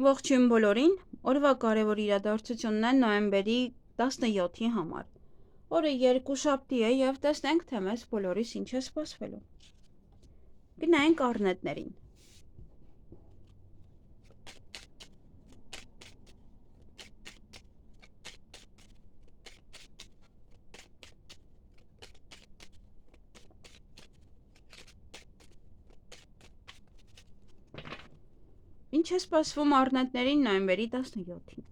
Ողջույն բոլորին, օրվա կարևոր իրադարձությունն է նոյեմբերի 17-ի համար։ Օրը երկուշաբթի է եւ տեսնենք, թե մեզ բոլորիս ինչ է սպասվելու։ Գնայինք առնետներին։ Ինչ է սպասվում առնետներին նոյեմբերի 17-ին։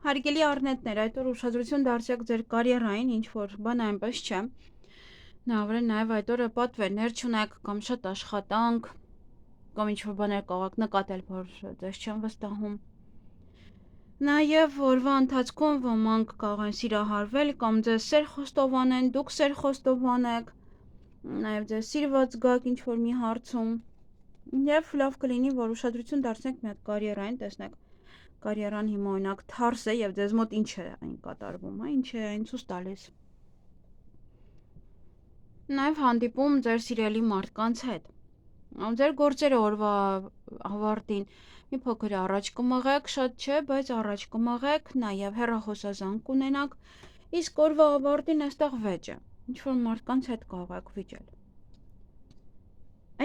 Հարգելի առնետներ, այդ օր ուշադրություն դարձրեք ձեր կարիերային, ինչ որ բան այնպես չէ։ Նավրեն նաև այդ օրը պատվերներ չունեք կամ շատ աշխատանք, կամ ինչ որ բաներ կարող նկատել, որ ձեզ չեն վստահում։ Նաև օրվա ընթացքում ոմանք կարող են սիրահարվել կամ ձեզ սեր խոստովանեն, դուք սեր խոստովանեք, նաև ձեզ սիրված գաք ինչ որ մի հարցում։ Եվ լավ կլինի, որ ուշադրություն դարձնեք մի հատ կարիերային, տեսնեք կարիերան հիմա օրինակ թարս է եւ ձեզ մոտ ինչ է այն կատարվում, ինչ է այն ցույց տալիս։ Նաեւ հանդիպում ձեր սիրելի մարդկանց հետ։ Ձեր գործերը օրվա ավարտին մի փոքր առաջ կմղեք, շատ չէ, բայց առաջ կմղեք, նաեւ հեռախոսազանգ կունենաք, իսկ օրվա ավարտին այստեղ վեճ է։ Ինչ որ մարդկանց հետ կարող եք վիճել։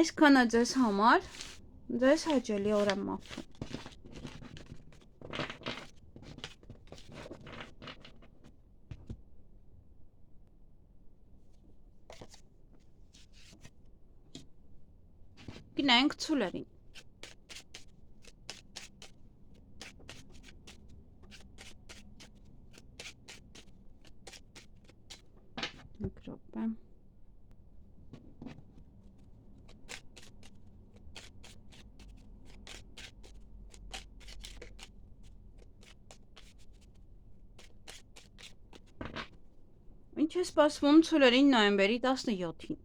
Այսքանը ձեզ համար, ձեզ հաճելի օր եմ մաղթում։ Գնանք ցուլերին։ Միկրոֆոն։ Ինչ է սպասվում ցուլերին նոյեմբերի 17-ին։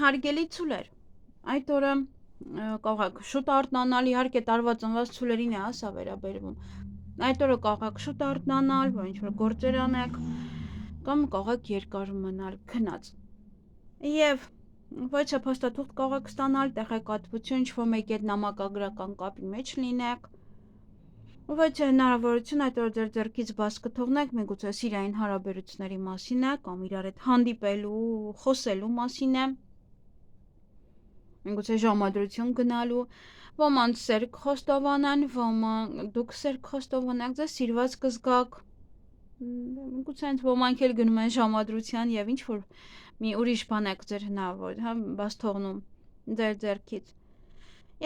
Հարգելի ցուլեր, այդ օրը կարող եք շուտ արթնանալ, իհարկե տարվա ծնված ցուլերին է սա վերաբերվում։ Այդ օրը կարող եք շուտ արթնանալ, որ ինչ որ գործեր անեք, կամ կարող եք երկար մնալ քնած։ Եվ ոչ է փաստաթուղթ կարող եք ստանալ, տեղեկատվություն, ինչ որ մեկի հետ նամակագրական կապի մեջ լինեք։ Ոչ հնարավորություն այդ որ ձեր ձեռքից բաց կթողնեք, միգուցե սիրային հարաբերությունների մասին է, կամ իրար հետ հանդիպելու, խոսելու մասին է, միգուցե ժամադրություն գնալու, ոմանց սերկ խոստովանան, դուք սերկ խոստովանեք, ձեզ սիրված կզգաք, միգուցե հենց ոմանք էլ գնում են ժամադրության եւ ինչ որ մի ուրիշ բան եք ձեր հնարավոր, հա, բաց թողնում ձեր ձեռքից։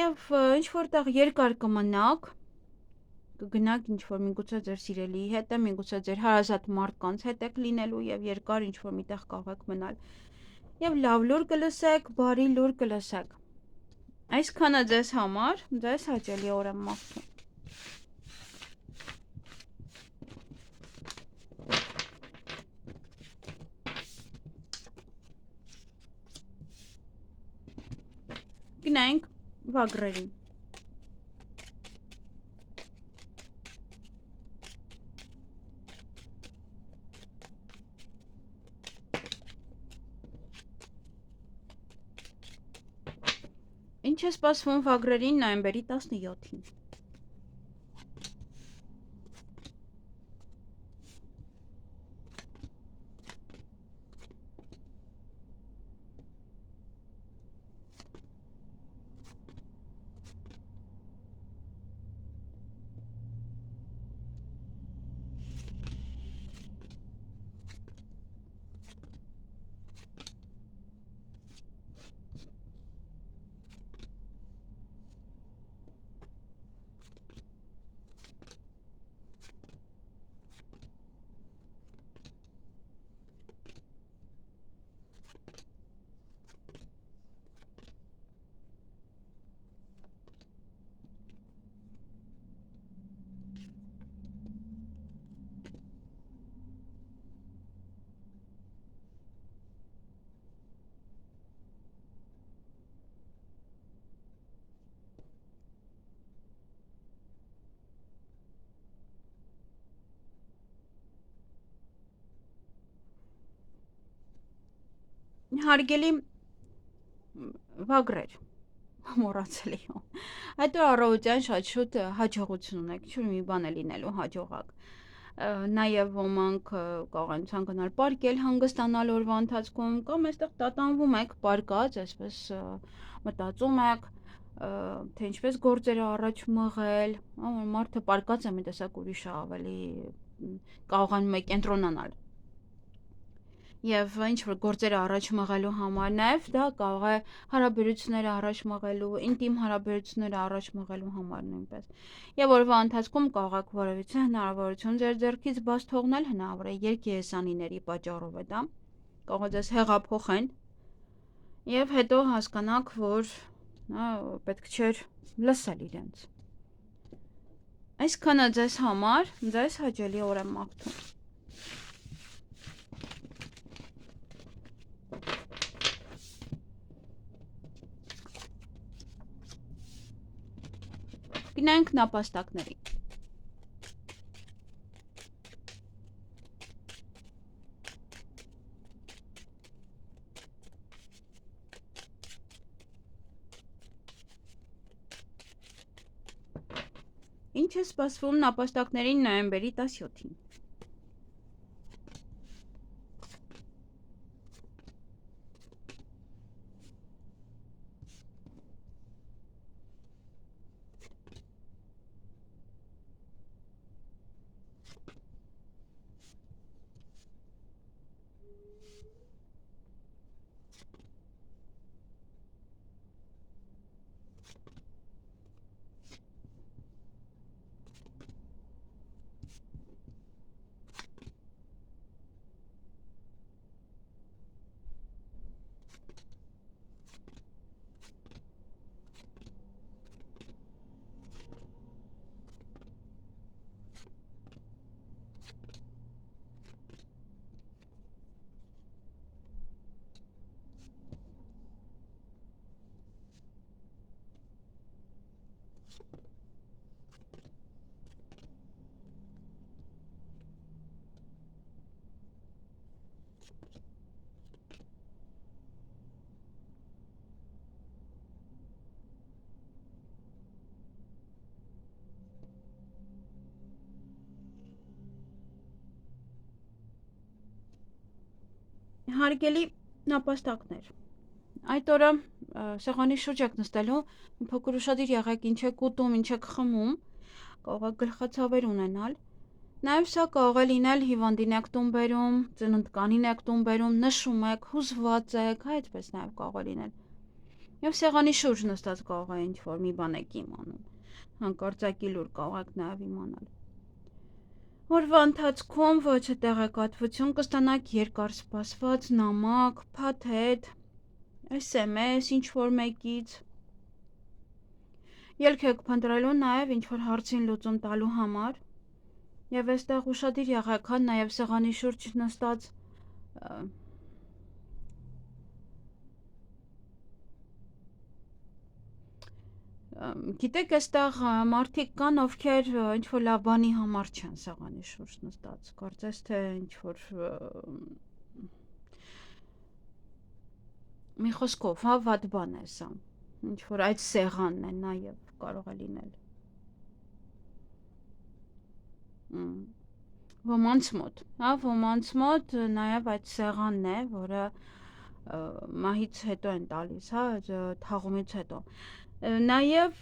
Եվ ինչ որտեղ երկար կմնաք, կգնաք ինչ որ միգուցե ձեր սիրելիի հետ է, միգուցե ձեր հարազատ մարդկանց հետ եք լինելու եւ երկար ինչ որ միտեղ կարող եք մնալ։ Եվ լավ լուր կլսեք, բարի լուր կլսեք։ Այսքանը ձեզ համար, ձեզ հաճելի օր եմ մաղթում։ Գնանք վագրերին։ Ինչ է սպասվում վագրերին նոյեմբերի 17-ին։ Հարգելի վագրեր, մոռացել էի։ Այդ որ առավոտյան շատ շուտ հաջողություն ունեք, ինչ-որ մի բան է լինելու հաջողակ։ Նաև ոմանք կարող են ցանկանալ պարկել հանգստանալ օրվա ընթացքում, կամ այստեղ տատանվում եք, պարկած, այսպես մտածում եք, թե ինչպես գործերը առաջ մղել, մարդը պարկած է մի տեսակ ուրիշը ավելի կարողանում է կենտրոնանալ։ Եվ ինչ որ գործերը առաջ մղելու համար, նաև դա կարող է հարաբերությունները առաջ մղելու, ինտիմ հարաբերությունները առաջ մղելու համար նույնպես։ Եվ օրվա ընթացքում կարող եք որևիցե հնարավորություն ձեր ձեռքից բաց թողնել, հնարավոր է երկիեսանիների պատճառով է դա, կարող է ձեզ հեղափոխեն, եւ հետո հասկանաք, որ պետք չէր լսել իրենց։ Այսքանը ձեզ համար, ձեզ հաճելի օր եմ մաղթում։ Գնանք նապաստակների։ Ինչ է սպասվում նապաստակներին նոյեմբերի 17-ին։ Հարգելի նապաստակներ, այդ օրը սեղանի շուրջ եք նստելու, փոքր ուշադիր եղեք ինչ եք ուտում, ինչ եք խմում, կարող եք գլխացավեր ունենալ։ Նաև սա կարող է լինել հիվանդին եք տուն բերում, ծննդկանին եք տուն բերում, նշում եք, հուզված եք, այդպես նաև կարող է լինել։ Եվ սեղանի շուրջ նստած կարող է ինչ-որ մի բան եք իմանում, հանկարծակի լուր կարող եք նաև իմանալ։ Օրվա ընթացքում ոչ տեղեկատվություն կստանաք երկար սպասված նամակ, փաթեթ, SMS ինչ-որ մեկից։ Ելք եք փնտրելու նաև ինչ-որ հարցին լուծում տալու համար։ Եվ այստեղ ուշադիր եղեք, հա, նաև սեղանի շուրջ նստած գիտեք, այստեղ մարդիկ կան, ովքեր ինչ-որ լավ բանի համար չեն սեղանի շուրջ նստած, կարծես թե ինչ-որ մի խոսքով, հա, վատ բան է սա, ինչ-որ այդ սեղանն է նաև կարող է լինել։ Ոմանց մոտ, հա, ոմանց մոտ նաև այդ սեղանն է, որը մահից հետո են տալիս, հա, թաղումից հետո։ Նաև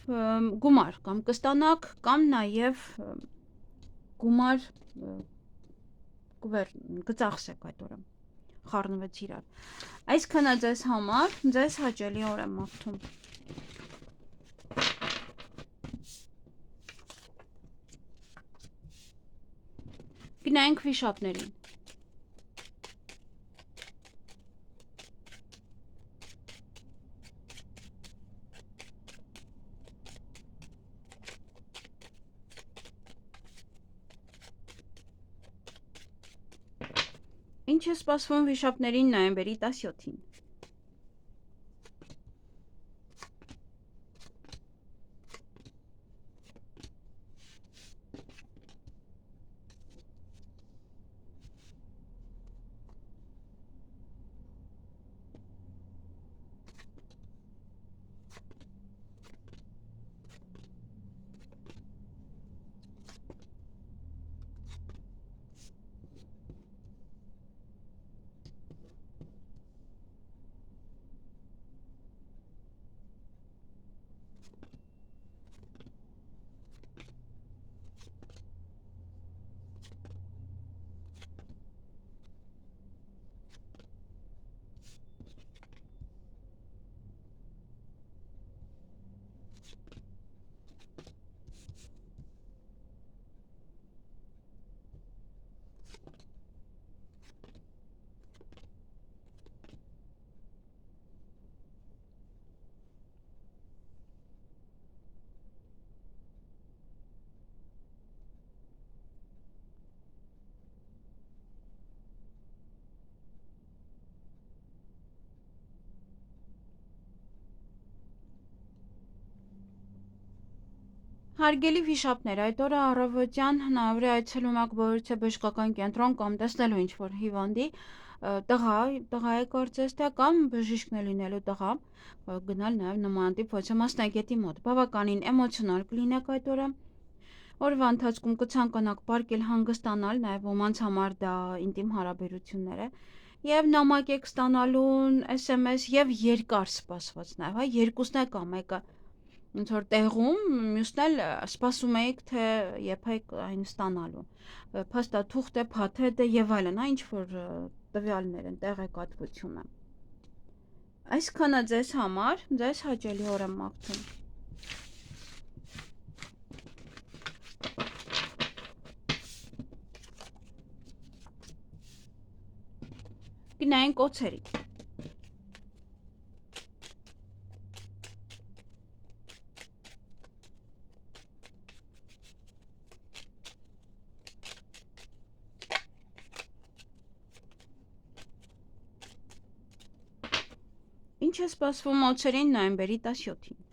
գումար կամ կստանաք, կամ նաև գումար կծախսեք այդ օրը, խառնվեց իրար։ Այսքանը ձեզ համար, ձեզ հաճելի օր եմ մաղթում։ Գնայինք վիշապներին։ Ինչ է սպասվում վիշապներին նոյեմբերի 17-ին։ Հարգելի վիշապներ, այդ օրը առավոտյան հնարավոր է այցելում եք Բորուցիա բժշկական կենտրոն կամ տեսնելու ինչ-որ հիվանդի, տղա է կարծես թե, կամ բժիշկն է լինելու տղա, գնալ նաև նմանատիպ ոչ մասնագետի մոտ, բավականին էմոցիոնալ կլինեք այդ օրը, օրվա ընթացքում կցանկանաք պարկել հանգստանալ, նաև ոմանց համար դա ինտիմ հարաբերություններ է, և նամակ եք ստանալու, SMS և երկար սպասված նաև, հա, երկուսն է կամ մեկը ոնց որ տեղում, մյուսն էլ սպասում էիք, թե երբ եք այն ստանալու, փաստաթուղթ է, փաթեթ է եւ այլն, ինչ որ տվյալներ են, տեղեկատվությունը։ Այսքանը ձեզ համար, ձեզ հաճելի օր եմ մաղթում։ Գնայինք օձերի։ Ինչ է սպասվում օձերին նոյեմբերի 17-ին։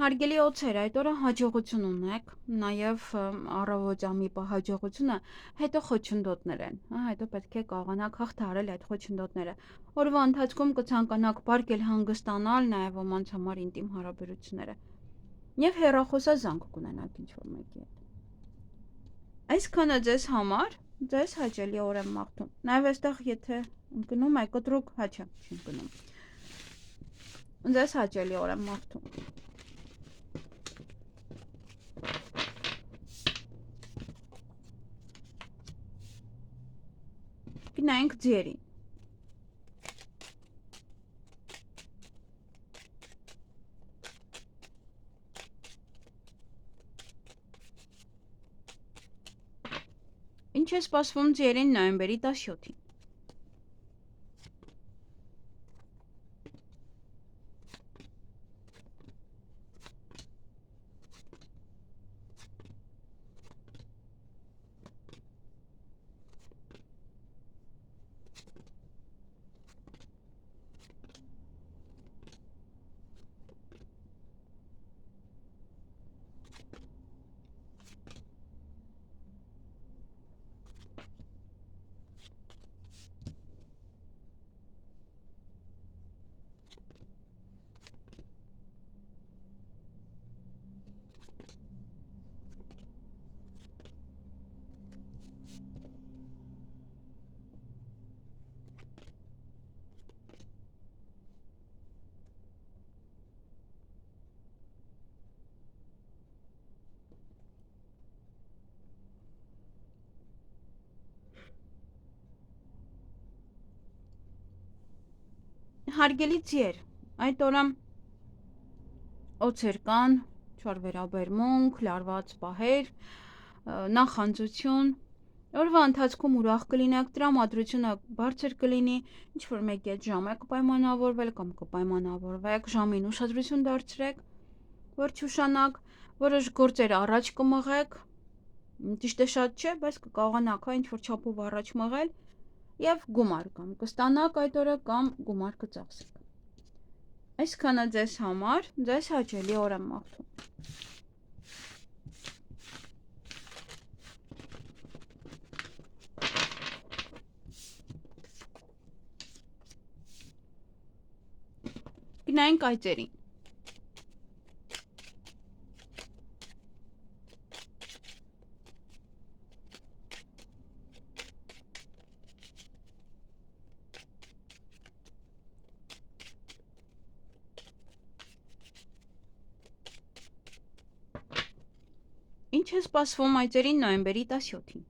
Հարգելի օձեր, այդ օրը հաջողություն ունեք, նաև առավոտյամի հաջողությունը հետո խոչընդոտներ են, հետո պետք է կարողանաք հաղթահարել այդ խոչընդոտները։ Օրվա ընթացքում կցանկանաք պարկել հանգստանալ, նաև ոմանց համար ինտիմ հարաբերությունները եւ հեռախոսազանգ կունենաք ինչ-որ մեկի հետ։ Այսքանը ձեզ համար, ձեզ հաճելի օր եմ մաղթում։ Նաև այստեղ եթե ընկնում է կտրուկ, չէ, չի ընկնում։ Ձեզ հաճելի օր եմ մաղթում։ Գնանք ձերին։ Ինչ է սպասվում ձերին նոյեմբերի 17-ին։ Հարգելի ձեր, այդ օրը օձեր կան, չոր վերաբերմունք, լարված պահեր, նախանձություն, օրվա ընթացքում ուրախ կլինեք, տրամադրությունը բարձր կլինի, ինչ-որ մեկի հետ ժամ եք պայմանավորվել կամ կպայմանավորվեք, ժամին ուշադրություն դարձրեք, որ չուշանաք, որոշ գործեր առաջ կմղեք, ճիշտ է շատ չէ, բայց կկարողանաք ինչ-որ չափով առաջ մղել եւ գումար կամ կստանաք այդ օրը կամ գումար կծախսեք։ Այսքանը ձեզ համար, ձեզ հաճելի օր եմ մաղթում։ Գնանք այծերին։ Ինչ է սպասվում այծերին նոյեմբերի 17-ին։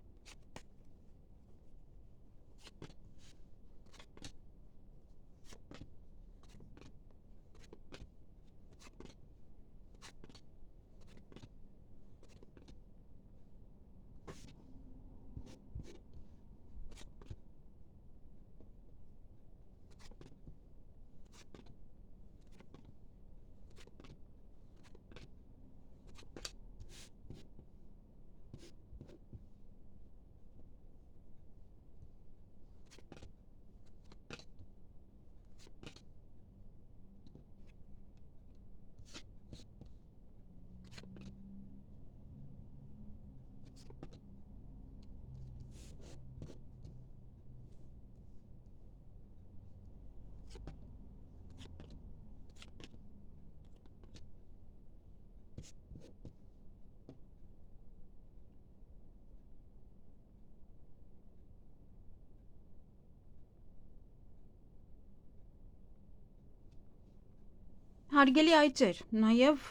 Հարգելի այծեր, նաև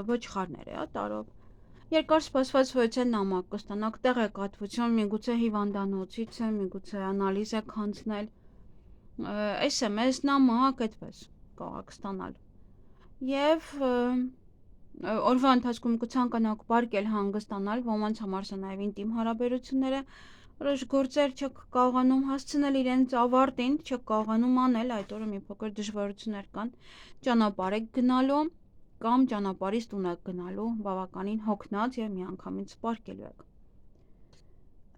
ոչխարներ է, տարով։ Երկար սպասված հոյցել նամակ կստանաք, տեղեկատվություն, միգուցե հիվանդանոցից է, միգուցե անալիզ եք հանձնել, SMS, նամակ, այդպես կարող ստանալ։ Եվ օրվա ընթացքում կցանկանաք պարկել հանգստանալ, ոմանց համար սա նաև ինտիմ հարաբերությունները, որոշ գործեր չեք կարողանում հասցնել իրենց ավարտին, չեք կարողանում անել, այդ օրը մի փոքր դժվարություններ կան, ճանապարհ եք գնալու կամ ճանապարհից տուն եք գնալու, բավականին հոգնած եւ միանգամից պարկելու եք։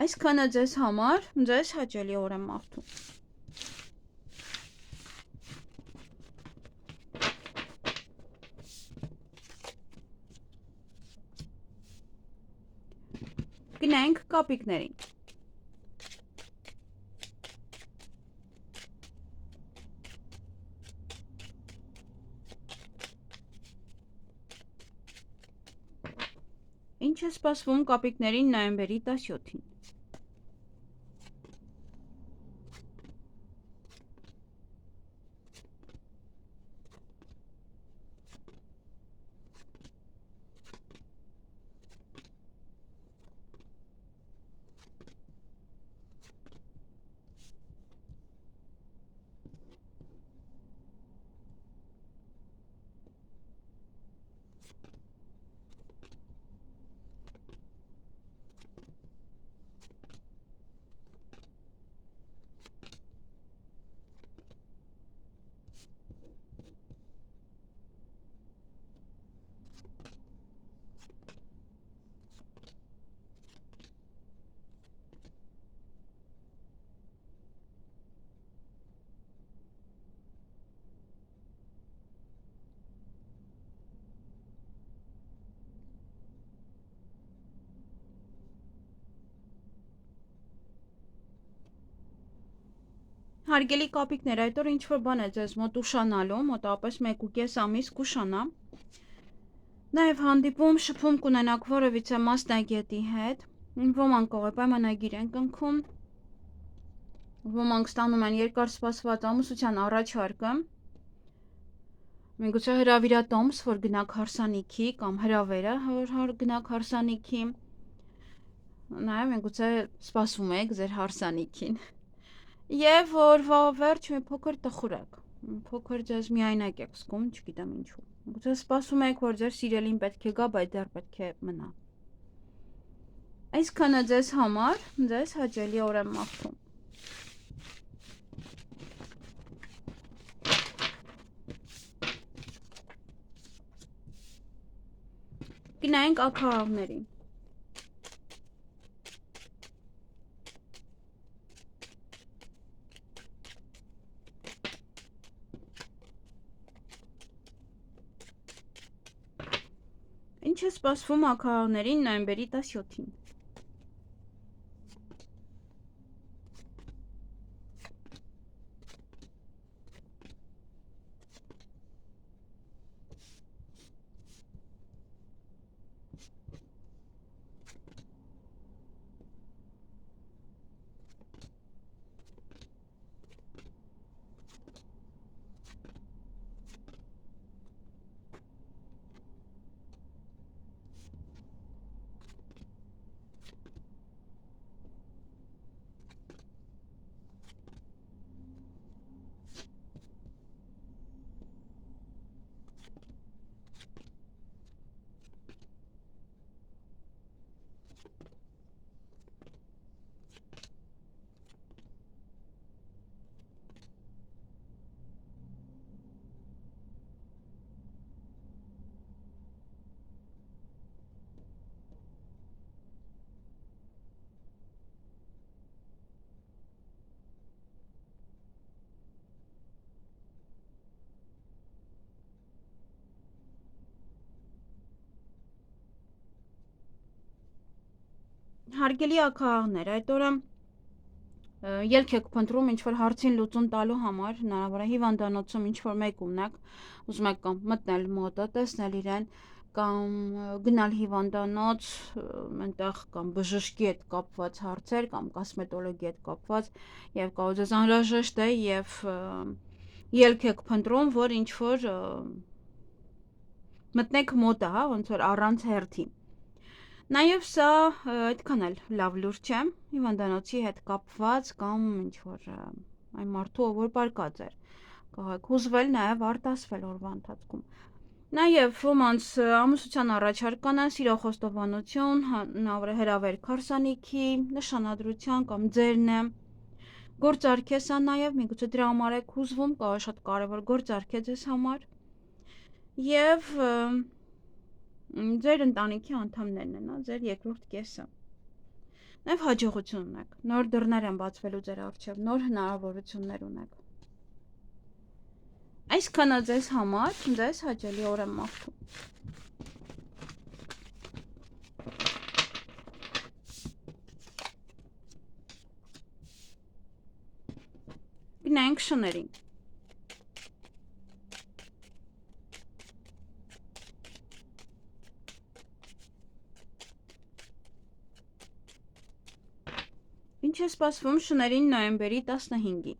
Այսքանը ձեզ համար, ձեզ հաճելի օր եմ մաղթում։ Գնանք կապիկներին։ Ինչ է սպասվում կապիկներին նոյեմբերի 17-ին։ Հարգելի կապիկներ, այդ օր ինչ-որ բան է ձեզ մոտ ուշանալու, մոտավորապես 1.5 ամիս կուշանա։ Նաև հանդիպում, շփում կունենաք որևիցե մասնագետի հետ, ոմանք կարող է պայմանագիր են կնքում, ոմանք ստանում են երկար սպասված ամուսնության առաջարկը, միգուցե հրավիրատոմս, որ գնաք հարսանիքի կամ հրավերը, որ գնաք հարսանիքի, նաև միգուցե սպասում եք ձեր հարսանիքին։ Եվ օրվա վերջ մի փոքր տխուրեք, փոքր ձեզ միայնակ եք զգում, չգիտեմ ինչու։ Գուցե սպասում եք, որ ձեր սիրելին պետք է գա, բայց դեռ պետք է մնա։ Այսքանը ձեզ համար, ձեզ հաճելի օր եմ մաղթում։ Գնանք աքաղավներին։ Ինչ է սպասվում աքաղավներին նոյեմբերի 17-ին։ Հարգելի աքաղներ, այդ օրը ելք եք փնտրում ինչ-որ հարցին լուծում տալու համար, հնարավոր է հիվանդանոցում ինչ-որ մեկ ունեք, ուզում եք կամ մտնել մոտը, տեսնել իրեն, կամ գնալ հիվանդանոց, այնտեղ կամ բժշկի հետ կապված հարցեր, կամ կոսմետոլոգի հետ կապված, եւ կարող ձեզ անհրաժեշտ է եւ ելք եք փնտրում, որ ինչ-որ մտնեք մոտը, հա, ոնց որ առանց հերթի։ Նաև սա այդքան էլ լավ լուր չէ, հիվանդանոցի հետ կապված կամ ինչ-որ այն մարդու, որ պարկած էր, կարող եք հուզվել, նաև արտասվել օրվա ընթացքում։ Նաև ոմանց ամուսնության առաջարկ կանան, սիրո խոստովանություն, հնարավոր է հրավերք հարսանիքի, նշանադրության կամ ձերն է, գործարք է սա նաև, միգուցե դրա համար եք հուզվում, կարող է շատ կարևոր գործարք է ձեզ համար, եւ ձեր ընտանիքի անդամներն են, ձեր երկրորդ կեսը։ Նաև հաջողություն ունեք, նոր դռներ են բացվելու ձեր առջև, նոր հնարավորություններ ունեք։ Այսքանը ձեզ համար, ձեզ հաճելի օր եմ մաղթում։ Գնանք շներին։ Ինչ է սպասվում շներին նոյեմբերի 15-ին։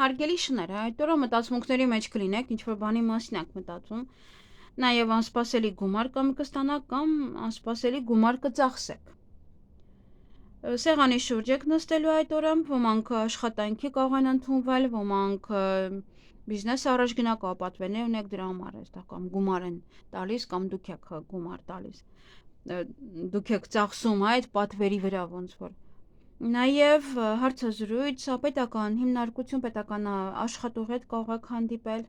Հարգելի շները, այդ օրը մտածմունքների մեջ կլինեք, ինչ-որ բանի մասին եք մտածում, նաև անսպասելի գումար կամ կստանաք կամ անսպասելի գումար կծախսեք։ Սեղանի շուրջ եք նստելու այդ օրը, ոմանք աշխատանքի կարող են ընդունվել, ոմանք բիզնես առաջ գնաք, ապատվեններ ունեք դրա համար, այստեղ կամ գումար են տալիս, կամ դուք եք գումար տալիս, դուք եք ծախսում այդ պատվերի վրա ոնց որ։ Նաև հարցազրույց, պետական հիմնարկություն, պետական աշխատող հետ կարող եք հանդիպել,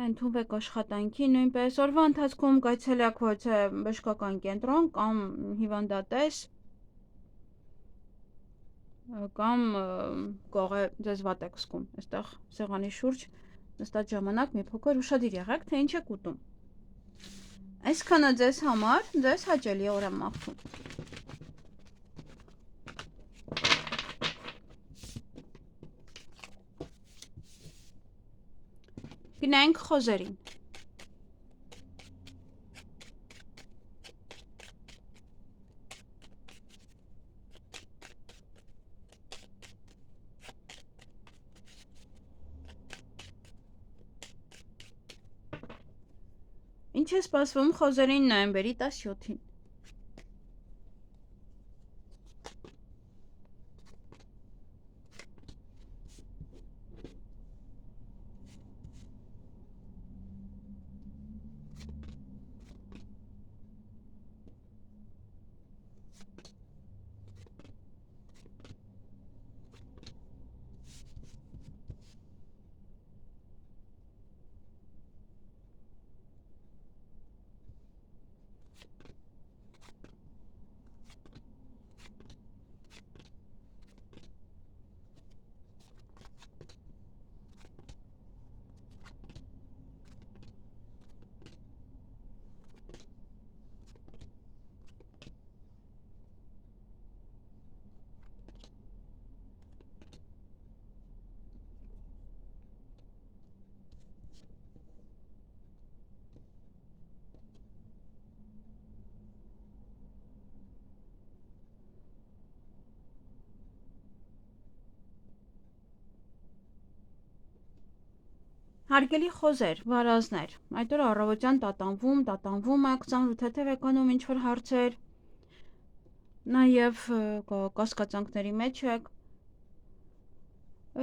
ընդունվեք աշխատանքի, նույնպես օրվա ընթացքում կայցելեք ոչ թե բժշկական կենտրոն կամ հիվանդատես, կամ կարող է ձեզ վատ եք զգում, այստեղ սեղանի շուրջ նստած ժամանակ մի փոքր ուշադիր եղեք, թե ինչ եք ուտում։ Այսքանը ձեզ համար, ձեզ հաճելի օր եմ մաղթում։ Գնանք խոզերին։ Ինչ է սպասվում խոզերին նոյեմբերի 17-ին։ Հարգելի խոզեր, վարազներ, այդ օրը առավոտյան տատանվում եք, ծանրութեթև եք անում ինչ-որ հարցեր, նաև կասկածանքների մեջ եք,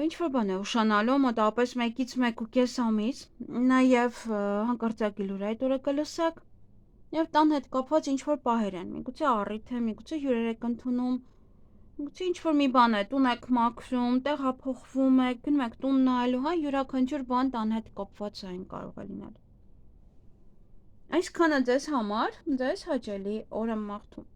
ինչ-որ բան է ուշանալու, մոտավորապես 1-ից 1.5 ամիս, նաև հանկարծակի լուր այդ օրը կլսեք, և տան հետ կապված ինչ-որ պահեր են, միգուցե առիթ է, միգուցե հյուրեր եք ընդունում, միգուցե ինչ-որ մի բան է, տուն եք մաքրում, տեղափոխվում եք, գնում եք տուն նայելու, յուրաքանչյուր բան տան հետ կապված այն կարող է լինել։ Այսքանը ձեզ համար, ձեզ հաճելի օր եմ մաղթում։